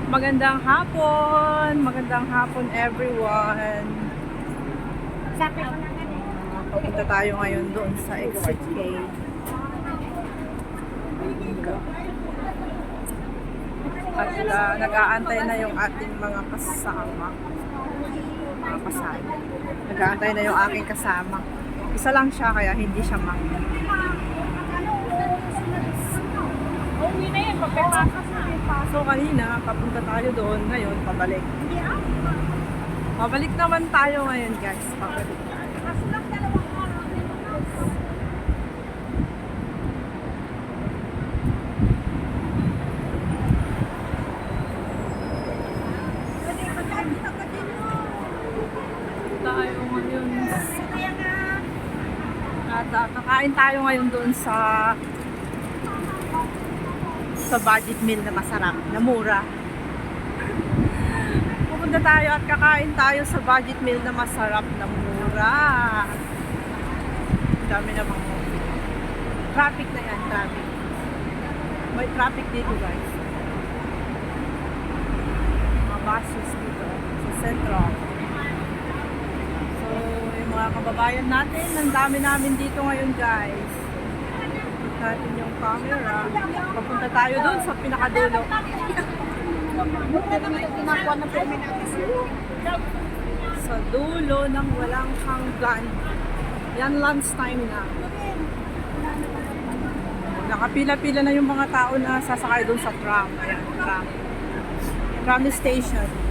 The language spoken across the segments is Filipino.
Magandang hapon everyone. Papunta tayo ngayon doon sa Exit K. At nag-aantay na yung ating mga kasama. Nag-aantay na yung aking kasama. Isa lang siya kaya hindi siya So kanina, papunta tayo doon. Ngayon, pabalik. Pabalik naman tayo ngayon, guys. Pabalik tayo. Tayo ngayon. At kakain tayo ngayon doon sa budget meal na masarap, na mura. Pupunta tayo at kakain tayo sa budget meal na masarap, na mura. Dami namang traffic na yan, traffic. May traffic dito, guys. Mga buses dito sa Centro. So, yung mga kababayan natin, ang dami namin dito ngayon, guys. Natin yung camera. Papunta tayo doon sa pinakadulo. Sa dulo ng walang hanggan. Yan, lunch time na. Nakapila-pila na yung mga tao na sasakay doon sa tram. Ayan, tram. Tram station.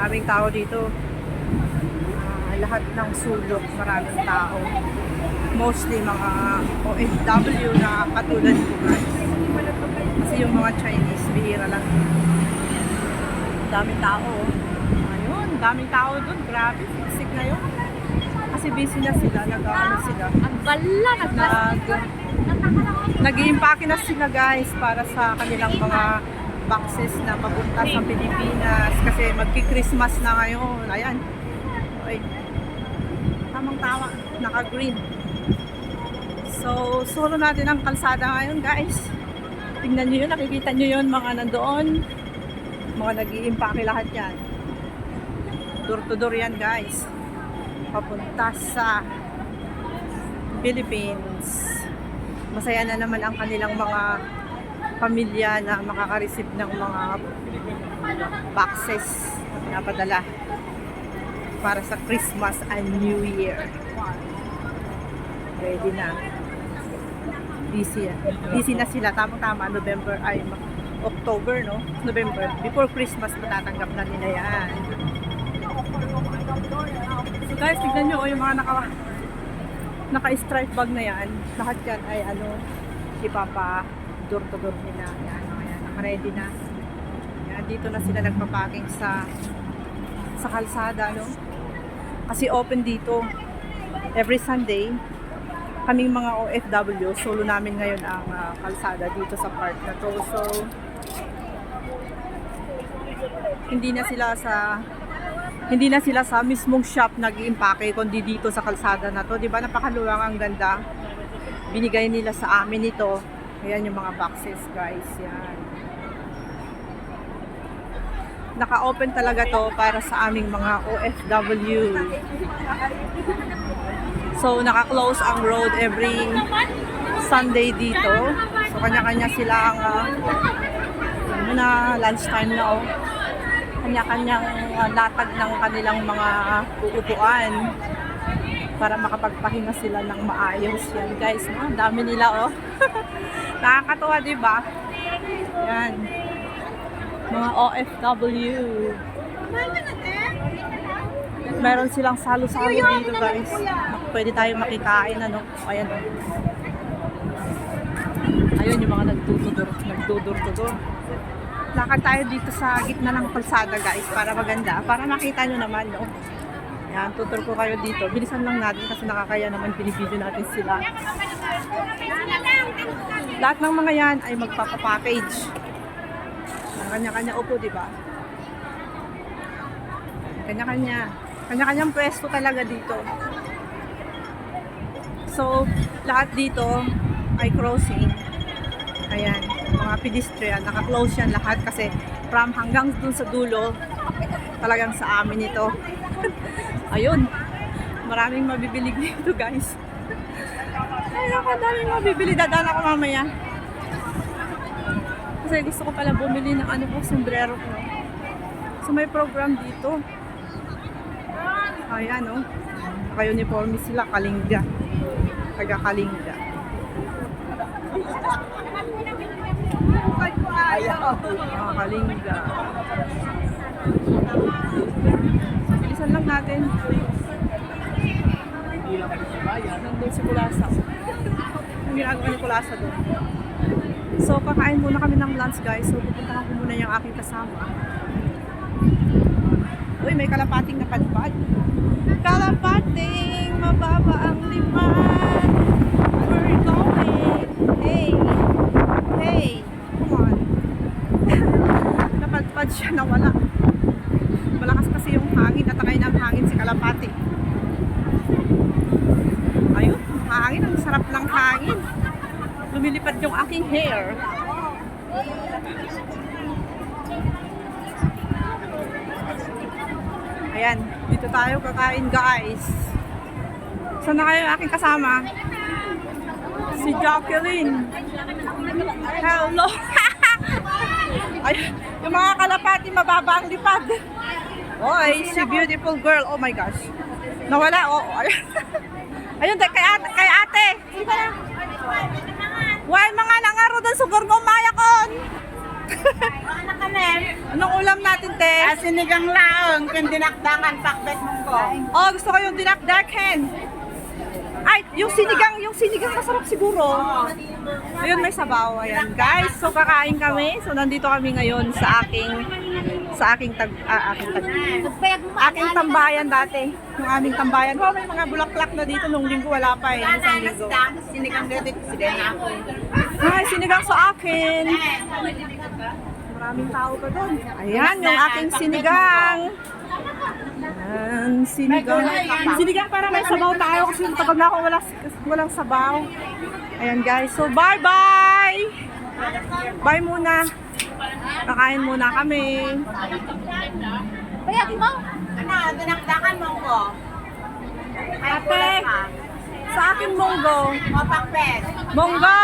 Daming tao dito. Lahat ng sulok, maraming tao. Mostly mga OFW na katulad ko, guys. Kasi yung mga Chinese, bihira lang. Daming tao. Ayun, daming tao dun. Grabe, siksik na yun. Kasi busy na sila, nag-ano sila. Ang bala, Nag-i-impake na sila, guys, para sa kanilang mga boxes na papunta sa Pilipinas kasi magki-Christmas na ngayon. Ayan. Okay. Tamang-tama, naka-green. So, solo natin ang kalsada ngayon, guys. Tingnan nyo yun, nakikita nyo yun, mga nandoon. Mga nag-i-impake lahat yan. Door to door yan, guys. Papunta sa Philippines. Masaya na naman ang kanilang mga pamilya na makaka-receive ng mga boxes na padala para sa Christmas and New Year. Ready na. Busy na sila. Tama-tama. October, no? November. Before Christmas, matatanggap na nila yan. So guys, tignan nyo yung mga naka-stripe bag na yan. Lahat yan ay ipapa door to door nila. Yan, naka-ready na. Yan, dito na sila nagpa-packing sa kalsada, no? Kasi open dito. Every Sunday, kaming mga OFW, solo namin ngayon ang kalsada dito sa park na to. So, hindi na sila sa mismong shop nag-iimpake, kundi dito sa kalsada na to. Di ba, napakaluwang, ang ganda. Binigay nila sa amin ito. Ayan yung mga boxes, guys. Yan. Naka-open talaga to para sa aming mga OFW. So, naka-close ang road every Sunday dito. So, kanya-kanya sila ang lunchtime na, oh. Kanya-kanyang latag ng kanilang mga uupuan para makapagpahinga sila ng maayos. Yan, guys, no? Dami nila, oh. Nakakatuwa, diba? Yan. Mga OFW. Meron silang salo-salo dito, guys. Pwede tayo makikain, ano. Ayan, oh. Ayun, yung mga nagdudor-tudor. Lakad tayo dito sa gitna ng kalsada, guys, para maganda. Para makita nyo naman, no. Yan, tutur ko kayo dito. Bilisan lang natin kasi nakakaya naman, binibideo natin sila. Lahat ng mga yan ay magpapapackage. Kanya-kanya upo, di ba? Kanya-kanyang pwesto talaga dito. So, lahat dito ay crossing. Ayan, mga pedestrian, naka-close yan lahat kasi from hanggang dun sa dulo, talagang sa amin ito. Ayun, maraming mabibili dito guys. Ay, daming mabibili. Dadaan ako mamaya. Kasi gusto ko pala bumili ng ano po, sombrero ko. So, may program dito. Ayan, oh. Naka-uniforme sila, Kalinga. Taga-Kalinga. Kalinga. Bilisan lang natin. Nandun si Kulasa. Ang ginagawa ni Kulasa doon. So, kakain muna kami ng lunch guys. So, pupuntahan ko muna yung aking kasama. Uy, may kalapating napadpad. Kalapating, mababa ang liman. We're going. Hey. Hey. Come on. Napadpad siya, nawala. Malakas kasi yung hangin. Natakay ng hangin si kalapati. Ayun, hangin. Ang sarap ng hangin. Lumilipad yung aking hair. Ayan, dito tayo kakain guys. Saan na kayo yung aking kasama? Si Jacqueline. Hello. Ayun, yung mga kalapati mababa ang lipad. Oy, si beautiful girl. Oh my gosh. Nawala. Oh, ayun. Ayun, kay ate. Sige na. Why mga nangaro doon sugar mo mayakon? Ano kami? Anong ulam natin, te? Sinigang laong, kindinakdangan, pakbet mong ko. Oh, gusto ko yung dinakdaken. Ay, yung sinigang masarap siguro. Ayun, may sabaw. Ayan, guys. So, kakain kami. So, nandito kami ngayon sa aking tambayan dati. Yung aming tambayan. Oh, may mga bulaklak na dito. Nung linggo, wala pa eh. Isang linggo. Sinigang dito, sinigang ako. Ay, sinigang sa akin. Maraming tao pa doon. Ayan, yung aking sinigang. Ayan, sinigang. Sinigang para may sabaw tayo kasi yung tagal na ako walang sabaw. Ayan guys, so bye-bye! Bye muna. Kakain muna kami. Kaya mo? Ano, dinakdakan mong ko. Ate, sa akin monggo. O pakbet. Monggo!